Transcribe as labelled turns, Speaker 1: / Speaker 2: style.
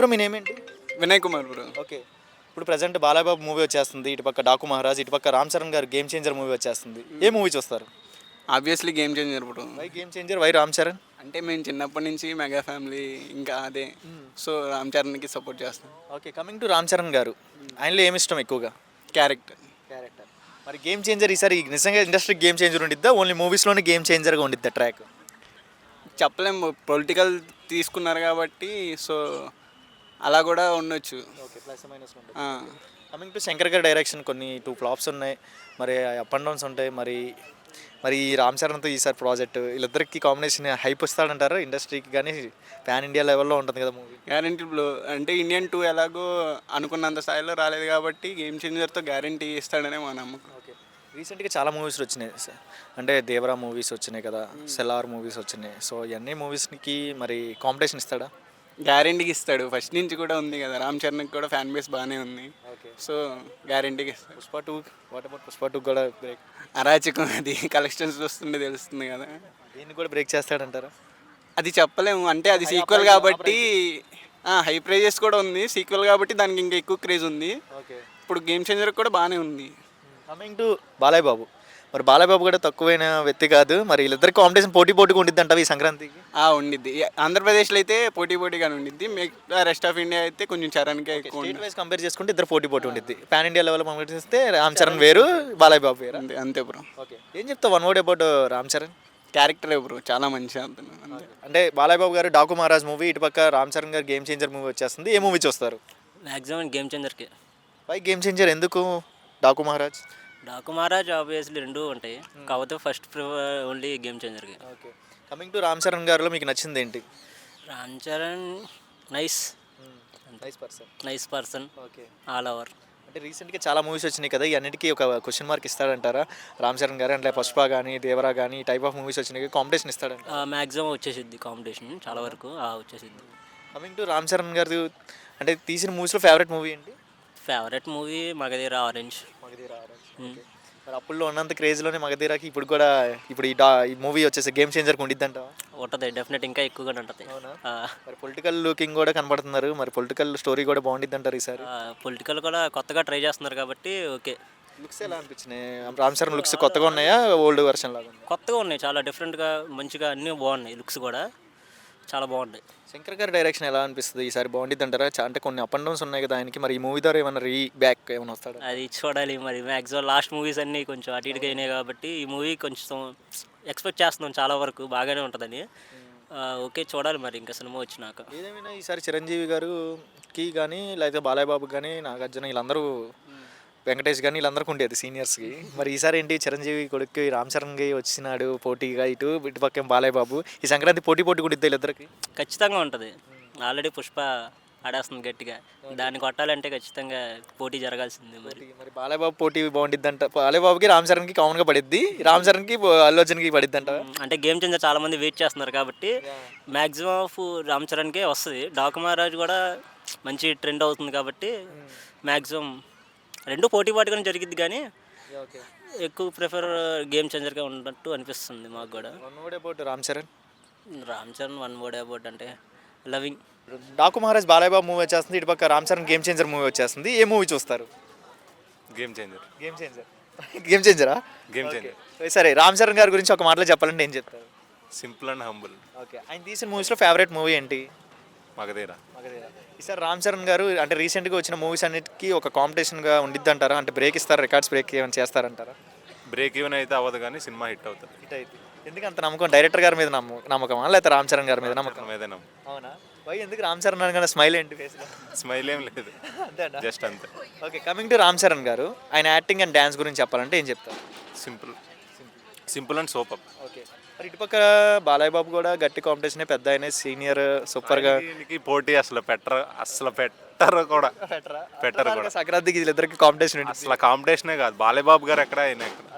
Speaker 1: Bro మీ name ఏంటి?
Speaker 2: Vinay Kumar bro.
Speaker 1: Okay. ఇప్పుడు present Balayya Babu movie వచ్చేస్తుంది. ఇటుపక్క డాకు మహారాజ్, ఇటుపక్క రామ్ చరణ్ గారు గేమ్ చేంజర్ మూవీ వచ్చేస్తుంది. ఏ మూవీ చూస్తారు?
Speaker 2: Obviously game changer bro.
Speaker 1: Why game changer, why Ram Charan?
Speaker 2: అంటే మేము చిన్నప్పటి నుంచి మెగా ఫ్యామిలీ ఇంకా అదే. సో రామ్ చరణ్కి సపోర్ట్ చేస్తాం.
Speaker 1: Okay. Coming to Ram Charan garu, ఆయనలో ఏమి ఇష్టం ఎక్కువగా?
Speaker 2: క్యారెక్టర్.
Speaker 1: మరి గేమ్ చేంజర్ ఈసారి నిజంగా ఇండస్ట్రీ గేమ్ చేంజర్ ఉండిద్దా, ఓన్లీ మూవీస్లోనే గేమ్ చేంజర్గా ఉండిద్దా ట్రాక్?
Speaker 2: చెప్పలేము, పొలిటికల్ తీసుకున్నారు కాబట్టి సో అలా కూడా ఉండొచ్చు.
Speaker 1: Okay, plus minus.
Speaker 2: ఆ,
Speaker 1: కమింగ్ టు శంకర్ గారి డైరెక్షన్ కొన్ని 2 ఫ్లాప్స్ ఉన్నాయి, మరి అప్ అండ్ డౌన్స్ ఉంటాయి. మరి మరి ఈ రామ్ చరణ్తో ఈసారి ప్రాజెక్ట్ వీళ్ళిద్దరికి కాంబినేషన్ హైప్ వస్తాడంటారు ఇండస్ట్రీకి, కానీ పాన్ ఇండియా లెవెల్లో ఉంటుంది కదా మూవీ.
Speaker 2: Guarantee bro. అంటే ఇండియన్ 2 ఎలాగో అనుకున్నంత స్థాయిలో రాలేదు కాబట్టి గేమ్ చేంజర్తో గ్యారంటీ ఇస్తాడనే మా నమ్మకం.
Speaker 1: ఓకే. రీసెంట్గా చాలా మూవీస్ వచ్చినాయి అంటే దేవరా మూవీస్ వచ్చినాయి కదా, సెలార్ మూవీస్ వచ్చినాయి. సో ఇవన్నీ మూవీస్కి మరి కాంపిటీషన్ ఇస్తాడా?
Speaker 2: గ్యారంటీకి ఇస్తాడు. ఫస్ట్ నుంచి కూడా ఉంది కదా, రామ్ చరణ్కి కూడా ఫ్యాన్ బేస్ బాగానే ఉంది.
Speaker 1: ఓకే.
Speaker 2: సో గ్యారంటీకి ఇస్తాడు.
Speaker 1: పుష్ప 2, వాట్ అబౌట్ పుష్ప 2 కూడా బ్రేక్?
Speaker 2: అరాచకం అది, కలెక్షన్స్ వస్తుండే తెలుస్తుంది కదా.
Speaker 1: దీన్ని కూడా బ్రేక్ చేస్తాడంటారా?
Speaker 2: అది చెప్పలేము, అంటే అది సీక్వెల్ కాబట్టి హై ప్రైజెస్ కూడా ఉంది. సీక్వెల్ కాబట్టి దానికి ఇంకా ఎక్కువ క్రేజ్ ఉంది.
Speaker 1: ఓకే.
Speaker 2: ఇప్పుడు గేమ్ చేంజర్ కూడా బాగానే ఉంది.
Speaker 1: కమింగ్ టు బాలయ్య బాబు, మరి బాలయ్య బాబు కూడా తక్కువైన వ్యక్తి కాదు. మరి వీళ్ళిద్దరికి కాంపిటీషన్ పోటీగా ఉండిద్ది అంటావు ఈ సంక్రాంతికి?
Speaker 2: ఉండిద్ది. ఆంధ్రప్రదేశ్లో అయితే పోటీగానే ఉండిద్ది. మిగతా రెస్ట్ ఆఫ్ ఇండియా అయితే కొంచెం చరణ్కే ఎక్కువ
Speaker 1: స్టేట్ వైజ్ కంపేర్ చేసుకుంటే ఇద్దరు పోటీ ఉండిద్ది. పాన్ ఇండియా లెవెల్ కంపేర్ చేస్తే రామ్ చరణ్ వేరు, బాలయ్య బాబు వేరు.
Speaker 2: అంతే అంతే బ్రో.
Speaker 1: ఓకే. ఏం చెప్తావు one word about Ram Charan?
Speaker 2: క్యారెక్టరే బ్రో, చాలా మంచిగా అంతే.
Speaker 1: అంటే బాలయ్య బాబు గారు డాకు మహారాజ్ మూవీ, ఇటుపక్క రామ్ చరణ్ గారు గేమ్ చేంజర్ మూవీ వచ్చేస్తుంది. ఏ మూవీ చూస్తారు?
Speaker 3: మ్యాక్సిమం గేమ్ చేంజర్కి.
Speaker 1: వై గేమ్ చేంజర్, ఎందుకు డాకు మహారాజ్?
Speaker 3: డాకు మహారాజ్ ఆబ్వియస్లీ రెండు ఉంటాయి, కాకపోతే ఫస్ట్ ప్రిఫర్ ఓన్లీ గేమ్ చేంజర్కి.
Speaker 1: Okay. Coming to Ram Charan గారిలో మీకు నచ్చింది ఏంటి?
Speaker 3: Ram Charan nice
Speaker 1: nice person. Okay.
Speaker 3: All over.
Speaker 1: అంటే రీసెంట్గా చాలా మూవీస్ వచ్చినాయి కదా, ఈ అన్నిటికీ ఒక క్వశ్చన్ మార్క్ ఇస్తాడంటారా రామ్ చరణ్ గారు? అంటే పుష్ప కానీ దేవరా కానీ ఈ టైప్ ఆఫ్ మూవీస్ వచ్చినాయి, కాంపిటీషన్ ఇస్తాడంట?
Speaker 3: మ్యాక్సిమం వచ్చేసిద్ది కాంపిటీషన్, చాలా వరకు వచ్చేసిద్ది.
Speaker 1: కమింగ్ టు రామ్ చరణ్ గారు, అంటే తీసిన మూవీస్లో ఫేవరెట్ మూవీ ఏంటి?
Speaker 3: Favourite movie Magadheera orange.
Speaker 1: Magadheera orange. మరి అప్పుల్లో ఉన్నంత క్రేజ్లోనే మగధీరాకి ఇప్పుడు కూడా ఇప్పుడు ఈ మూవీ వచ్చేసి గేమ్ చేంజర్కి ఉండిద్దంట?
Speaker 3: ఉంటుంది డెఫినెట్, ఇంకా ఎక్కువగానే ఉంటుంది.
Speaker 1: మరి పొలిటికల్ లుకింగ్ కూడా కనబడుతున్నారు, మరి పొలిటికల్ స్టోరీ కూడా బాగుండిద్ది అంటారు ఈసారి?
Speaker 3: పొలిటికల్ కూడా కొత్తగా ట్రై చేస్తున్నారు కాబట్టి ఓకే.
Speaker 1: లుక్స్ ఎలా అనిపించినాయి రామ్ చరణ్ లుక్స్? కొత్తగా ఉన్నాయా, ఓల్డ్ వర్షన్ లాగా?
Speaker 3: కొత్తగా ఉన్నాయి, చాలా డిఫరెంట్గా మంచిగా అన్నీ బాగున్నాయి. లుక్స్ కూడా చాలా బాగున్నాయి.
Speaker 1: శంకర్ గారి డైరెక్షన్ ఎలా అనిపిస్తుంది ఈసారి? బాగుండిద్ది అంటారా? అంటే కొన్ని అప్ అండ్ డౌన్స్ ఉన్నాయి కదా ఆయనకి, మరి ఈ మూవీ ద్వారా ఏమైనా బ్యాక్ ఏమైనా వస్తాడు?
Speaker 3: అది చూడాలి మరి. మ్యాక్సిమం లాస్ట్ మూవీస్ అన్నీ కొంచెం అటు ఇటుగా అయినాయి కాబట్టి ఈ మూవీ కొంచెం ఎక్స్పెక్ట్ చేస్తున్నాం చాలా వరకు బాగానే ఉంటుందని. ఓకే, చూడాలి మరి ఇంకా సినిమా వచ్చినాక.
Speaker 1: ఏదేమైనా ఈసారి చిరంజీవి గారికి కానీ లేకపోతే బాలయ్య బాబుకి కానీ నాగార్జున వీళ్ళందరూ, వెంకటేష్ కానీ వీళ్ళందరికీ ఉండేది సీనియర్స్కి. మరి ఈసారి ఏంటి చిరంజీవి కొడుకు రామ్ చరణ్కి వచ్చినాడు పోటీగా, ఇటుపక్క బాలయ్య బాబు. ఈ సంక్రాంతి పోటీ ఉండిద్ది వీళ్ళిద్దరికి?
Speaker 3: ఖచ్చితంగా ఉంటుంది. ఆల్రెడీ పుష్ప ఆడేస్తుంది గట్టిగా, దాన్ని కొట్టాలంటే ఖచ్చితంగా పోటీ జరగాల్సిందే.
Speaker 1: మరి బాలయ్య బాబు పోటీ బాగుండిద్ది అంట? బాలయ్య బాబుకి రామ్ చరణ్కి కామన్గా పడిద్ది, రామ్ చరణ్కి అల్లు అర్జున్కి పడిద్ది అంట?
Speaker 3: అంటే గేమ్ చేంజర్ చాలా మంది వెయిట్ చేస్తున్నారు కాబట్టి మ్యాక్సిమం ఆఫ్ రామ్ చరణ్కే వస్తుంది. డాకు మహారాజ్ కూడా మంచి ట్రెండ్ అవుతుంది కాబట్టి మ్యాక్సిమం రెండు పోటీగానే జరిగిద్ది, కానీ ఎక్కువ ప్రిఫర్ గేమ్ చేంజర్గా ఉన్నట్టు అనిపిస్తుంది మాకు కూడా.
Speaker 1: One word about Ram Charan?
Speaker 3: Ram Charan one word about అంటే లవింగ్.
Speaker 1: డాకు మహారాజ్ బాలయ్య బాబు మూవీ వచ్చేస్తుంది, ఇటుపక్క Ram Charan game changer movie వచ్చేస్తుంది. ఏ మూవీ చూస్తారు?
Speaker 4: Game changer.
Speaker 1: గేమ్ చేంజరా?
Speaker 4: Game changer.
Speaker 1: సరే, రామ్ చరణ్ గారి గురించి ఒక మాటలో చెప్పాలంటే ఏం చెప్తారు?
Speaker 4: Simple and humble.
Speaker 1: ఓకే. ఆయన తీసిన మూవీస్లో ఫేవరెట్ మూవీ ఏంటి?
Speaker 4: మగధీర.
Speaker 1: ఈసారి రామ్ చరణ్ గారు అంటే రీసెంట్గా వచ్చిన మూవీస్ అన్నిటికీ ఒక కాంపిటీషన్గా ఉండిద్ది అంటారా? అంటే బ్రేక్ ఇస్తారు, రికార్డ్స్ బ్రేక్ ఏమైనా చేస్తారంటారా?
Speaker 4: బ్రేక్ ఈవెన్ అయితే అవ్వదు కానీ సినిమా హిట్ అవుతుంది.
Speaker 1: హిట్ అయితే ఎందుకు అంత నమ్మకం? డైరెక్టర్ గారి మీద నమ్మకమా లేకపోతే రామ్ చరణ్ గారి మీద నమ్మకం?
Speaker 4: ఏదైనా
Speaker 1: అవునా? వై ఎందుకు రామ్ చరణ్ అనగానే స్మైల్ ఏంటి ఫేస్లో?
Speaker 4: స్మైల్ ఏం లేదు,
Speaker 1: అంతేనా?
Speaker 4: జస్ట్ అంతే.
Speaker 1: Okay. Coming to Ram Charan గారు, ఆయన యాక్టింగ్ అండ్ డ్యాన్స్ గురించి చెప్పాలంటే ఏం చెప్తారు?
Speaker 4: Simple and super.
Speaker 1: ఓకే. మరి ఇటుపక్క బాలయ్య బాబు కూడా గట్టి కాంపిటీషనే, పెద్ద ఆయన సీనియర్ సూపర్గా.
Speaker 4: పోటీ అసలు పెట్టరు కూడా.
Speaker 1: సంక్రాంతికి వీళ్ళిద్దరికి కాంపిటీషన్
Speaker 4: అసలు కాంపిటీషనే కాదు. బాలయ్య బాబు గారు ఎక్కడ, ఆయన ఎక్కడ.